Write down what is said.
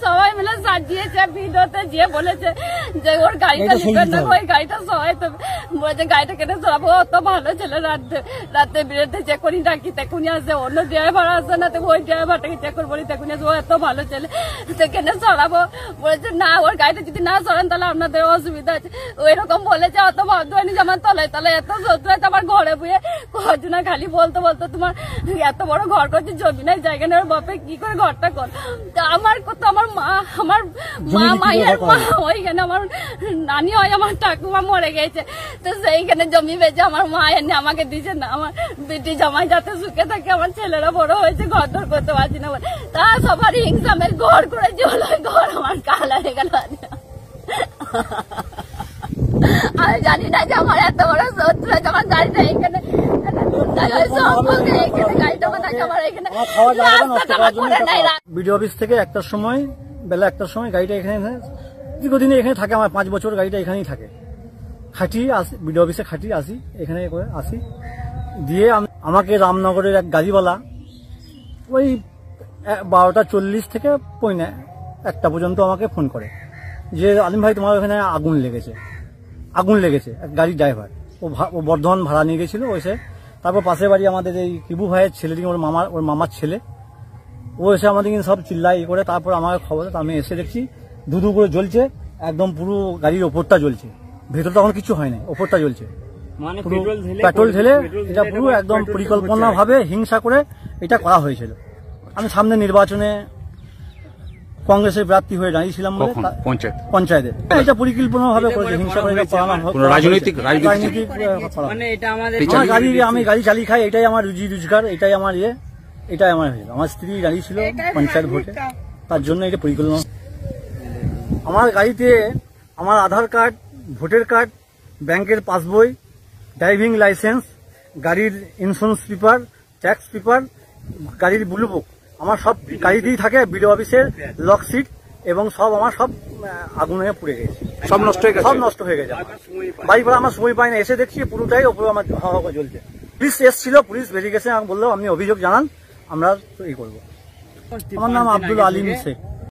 সবাই মিলে সাজিয়েছে, ভিডিওতে যে বলেছে যে ওর গাড়িটা নিবেন না, ওই গাড়িটা সবাই তো বলেছে গাড়িটা কেটে সরাবো। অত ভালো ছেলে, রাতে বিরুদ্ধে চেক করি ডাকি তেকুনি আসে, অন্য ড্রাইভার আসে না, তো ওই ড্রাইভারটাকে চেক করে বলি তেকুনি আসে, ও এত ভালো ছেলে কেটে সরাবো। বলেছে না, ওর গাড়িটা যদি না সরান তাহলে আপনাদের অসুবিধা আছে, ওই রকম বলেছে। অত ভদ্র হয়নি যে আমার তলায় তলায় এত শত্রু আছে, আমার ঘরে বইয়ে কজনা খালি বলতে বলতো তোমার এত বড় ঘর করছে, জমি নাই জায়গা নেই, বাপে কি করে ঘরটা কর। আমার কত আমার মায়ের মা ওইখানে আমার নানি হয়, আমার ঠাকুমা মরে গেছে, তো সেইখানে জমি বেঁচে আমার মা এনে আমাকে দিছে না। আমার বেটি জামাই যাতে সুখে থাকে, আমার ছেলেরা বড় হয়েছে, ঘর দর করতে পারছি না, তা সবারই হিংসামের ঘর করে জল ঘর আমার কালা হয়ে গেল। আমি জানি না যে আমার এত বড় শত্রু আছে, আমার গাড়িটা এখানে বিডিও অফিস থেকে বেলা 1টার সময় গাড়িটা এখানে দীর্ঘদিনে এখানে থাকে, আমার 5 বছর গাড়িটা এখানেই থাকে। খাটিয়ে আসি বিডিও অফিসে, খাটিয়ে আসি এখানে করে আসি দিয়ে আমাকে রামনগরের এক গাড়িওয়ালা ওই 12টা 40 থেকে 1টা পর্যন্ত আমাকে ফোন করে যে আলিম ভাই তোমার ওখানে আগুন লেগেছে। এক গাড়ির ড্রাইভার, ও বর্ধমান ভাড়া নিয়ে গেছিল এসে। তারপর পাশের বাড়ি আমাদের এই কিবু ভাইয়ের ছেলে, ওর মামার ছেলে, ও এসে আমাদের সব চিল্লাই করে তারপর আমাকে খবর, আমি এসে দেখছি ধুধু করে জ্বলছে, একদম পুরো গাড়ির ওপরটা জ্বলছে, ভেতরটা তখন কিছু হয় না, ওপরটা জ্বলছে। পেট্রোল ঢেলে এটা পুরো একদম পরিকল্পনা ভাবে হিংসা করে এটা করা হয়েছিল। আমি সামনে নির্বাচনে কংগ্রেসের প্রার্থী হয়ে দাঁড়িয়েছিলাম বলে পঞ্চায়েতে এটা পরিকল্পনা ভাবে করেছে, হিংসা করে রাজনৈতিক আমি গাড়ি চালিয়ে খাই, এটাই আমার রুজি রোজগার, এটাই আমার এটাই আমার হয়েছিল। আমার স্ত্রী দাঁড়িয়েছিল পঞ্চায়েত ভোটে, তার জন্য এটা পরিকল্পনা। আমার গাড়িতে আমার আধার কার্ড, ভোটার কার্ড, ব্যাংকের পাসবই, ড্রাইভিং লাইসেন্স, গাড়ির ইন্স্যুরেন্স পেপার, ট্যাক্স পেপার, গাড়ির ব্লু বুক আমার সব গাড়িতেই থাকে। বিডিও অফিসের লক সিট এবং সব আমার সব আগুনে পুড়ে গেছে, সব নষ্ট হয়ে গেছে। বাড়ি পরে আমার সময় পাই না, এসে দেখছি পুরোটাই ওপরে আমার হাওয়া জ্বলছে। পুলিশ এসেছিল, পুলিশ বেরিয়ে গেছে, বললো আপনি অভিযোগ জানান, আমরা তো এই করবো। আমার নাম আব্দুল আলিম শেখ।